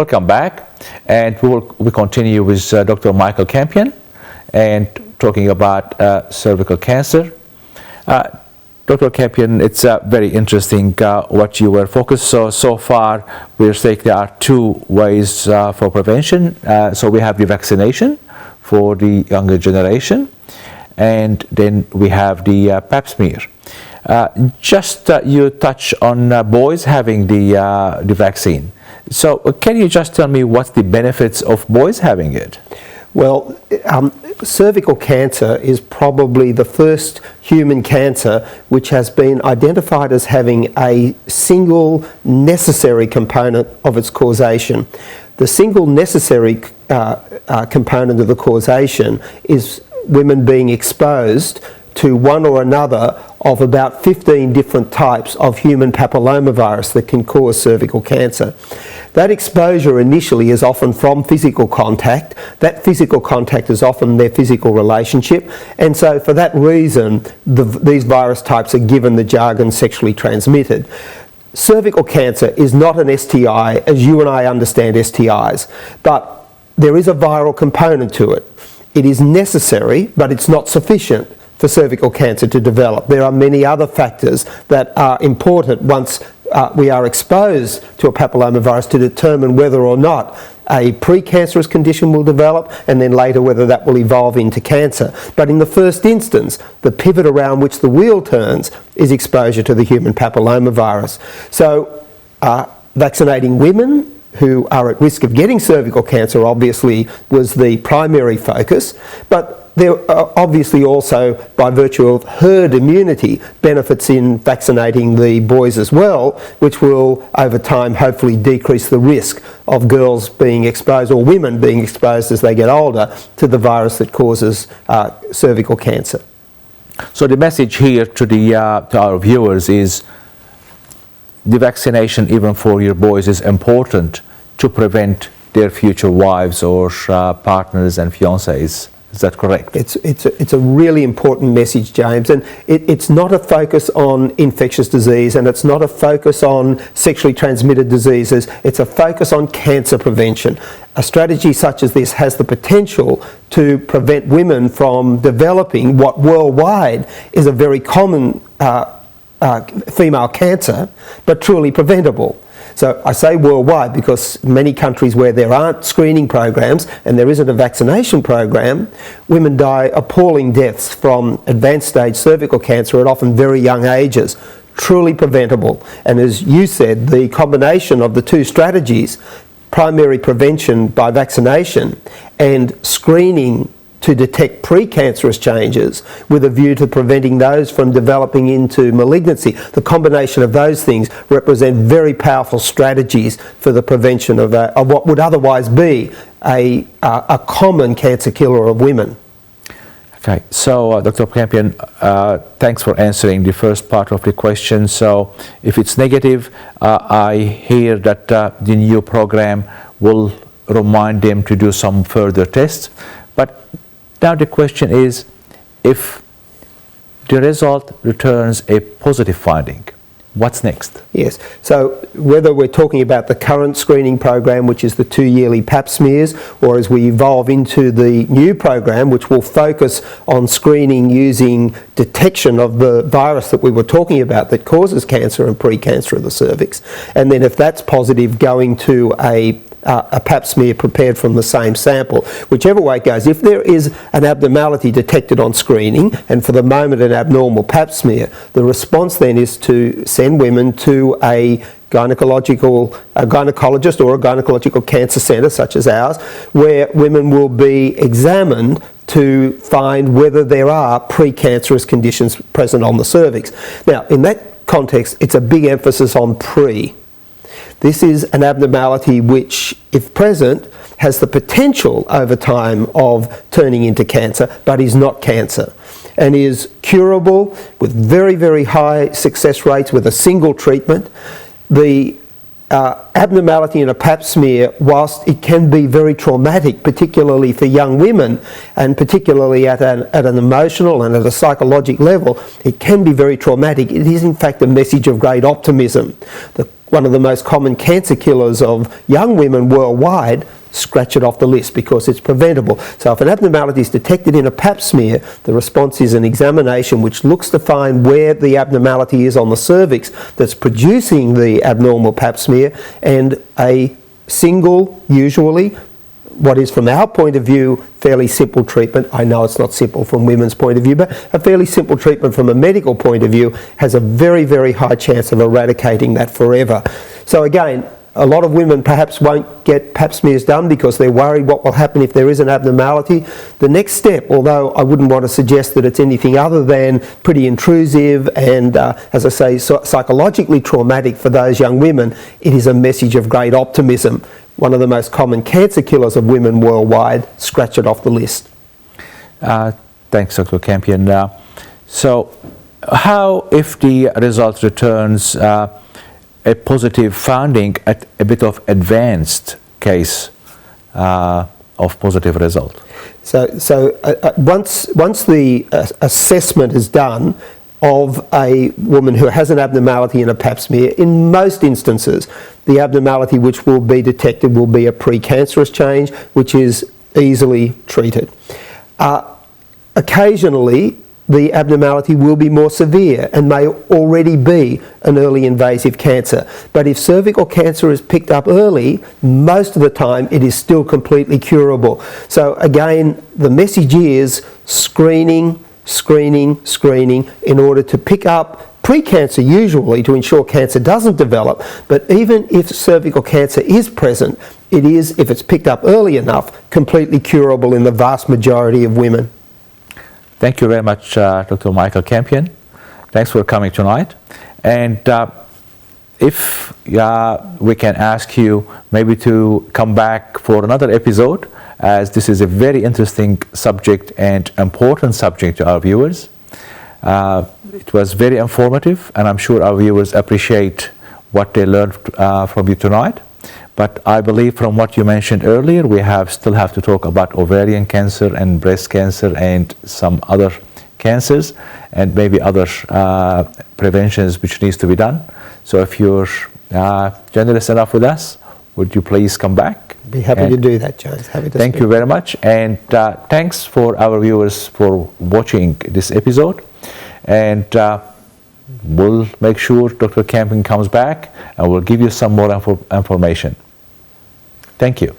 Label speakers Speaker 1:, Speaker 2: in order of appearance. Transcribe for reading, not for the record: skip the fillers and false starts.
Speaker 1: welcome back, and we continue with Dr. Michael Campion and talking about cervical cancer. Dr. Campion, it's very interesting what you were focused. So far, we're saying there are two ways for prevention. So we have the vaccination for the younger generation, and then we have the pap smear. You touch on boys having the vaccine. So can you just tell me what's the benefits of boys having it?
Speaker 2: Well, cervical cancer is probably the first human cancer which has been identified as having a single necessary component of its causation. The single necessary component of the causation is women being exposed to one or another of about 15 different types of human papillomavirus that can cause cervical cancer. That exposure initially is often from physical contact. That physical contact is often their physical relationship, and so for that reason these virus types are given the jargon sexually transmitted. Cervical cancer is not an STI as you and I understand STIs, but there is a viral component to it. It is necessary, but it's not sufficient for cervical cancer to develop. There are many other factors that are important once we are exposed to a papillomavirus to determine whether or not a precancerous condition will develop, and then later whether that will evolve into cancer. But in the first instance, the pivot around which the wheel turns is exposure to the human papillomavirus. So vaccinating women who are at risk of getting cervical cancer obviously was the primary focus, but there are obviously also, by virtue of herd immunity, benefits in vaccinating the boys as well, which will over time hopefully decrease the risk of girls being exposed, or women being exposed as they get older, to the virus that causes cervical cancer.
Speaker 1: So the message here to our viewers is the vaccination, even for your boys, is important to prevent their future wives or partners and fiancés. Is that correct?
Speaker 2: It's a really important message, James, and it's not a focus on infectious disease, and it's not a focus on sexually transmitted diseases. It's a focus on cancer prevention. A strategy such as this has the potential to prevent women from developing what worldwide is a very common female cancer, but truly preventable. So I say worldwide because many countries where there aren't screening programs and there isn't a vaccination program, women die appalling deaths from advanced stage cervical cancer at often very young ages. Truly preventable. And as you said, the combination of the two strategies, primary prevention by vaccination and screening to detect precancerous changes with a view to preventing those from developing into malignancy. The combination of those things represent very powerful strategies for the prevention of what would otherwise be a common cancer killer of women.
Speaker 1: Okay, so Dr. Campion, thanks for answering the first part of the question. So if it's negative, I hear that the new program will remind them to do some further tests. But now the question is, if the result returns a positive finding, what's next?
Speaker 2: Yes, so whether we're talking about the current screening program, which is the 2-yearly pap smears, or as we evolve into the new program, which will focus on screening using detection of the virus that we were talking about that causes cancer and precancer of the cervix, and then if that's positive, going to a pap smear prepared from the same sample. Whichever way it goes, if there is an abnormality detected on screening, and for the moment an abnormal pap smear, the response then is to send women to a gynecologist or a gynecological cancer centre such as ours, where women will be examined to find whether there are precancerous conditions present on the cervix. Now, in that context, it's a big emphasis on pre. This is an abnormality which, if present, has the potential over time of turning into cancer, but is not cancer, and is curable with very, very high success rates with a single treatment. The abnormality in a pap smear, whilst it can be very traumatic, particularly for young women, and particularly at an emotional and at a psychological level, it can be very traumatic. It is in fact a message of great optimism. One of the most common cancer killers of young women worldwide, scratch it off the list because it's preventable. So if an abnormality is detected in a pap smear, the response is an examination which looks to find where the abnormality is on the cervix that's producing the abnormal pap smear, and a single, usually, what is from our point of view fairly simple treatment. I know it's not simple from women's point of view, but a fairly simple treatment from a medical point of view has a very, very high chance of eradicating that forever. So again, a lot of women perhaps won't get pap smears done because they're worried what will happen if there is an abnormality. The next step, although I wouldn't want to suggest that it's anything other than pretty intrusive and, as I say, psychologically traumatic for those young women, it is a message of great optimism. One of the most common cancer killers of women worldwide, scratch it off the list.
Speaker 1: Thanks, Dr. Campion. So how if the result returns a positive finding at a bit of advanced case of positive result?
Speaker 2: So once the assessment is done of a woman who has an abnormality in a pap smear, in most instances the abnormality which will be detected will be a precancerous change, which is easily treated. Occasionally the abnormality will be more severe and may already be an early invasive cancer. But if cervical cancer is picked up early, most of the time it is still completely curable. So again, the message is screening, screening, screening in order to pick up precancer, usually to ensure cancer doesn't develop. But even if cervical cancer is present, it is, if it's picked up early enough, completely curable in the vast majority of women.
Speaker 1: Thank you very much, Dr. Michael Campion. Thanks for coming tonight. And if we can ask you maybe to come back for another episode, as this is a very interesting subject and important subject to our viewers. It was very informative, and I'm sure our viewers appreciate what they learned from you tonight. But I believe from what you mentioned earlier, we still have to talk about ovarian cancer and breast cancer and some other cancers and maybe other preventions which needs to be done. So if you're generous enough with us, would you please come back?
Speaker 2: Be happy to do that, James. Happy to
Speaker 1: thank you very much. And thanks for our viewers for watching this episode. And we'll make sure Dr. Campion comes back and we'll give you some more information. Thank you.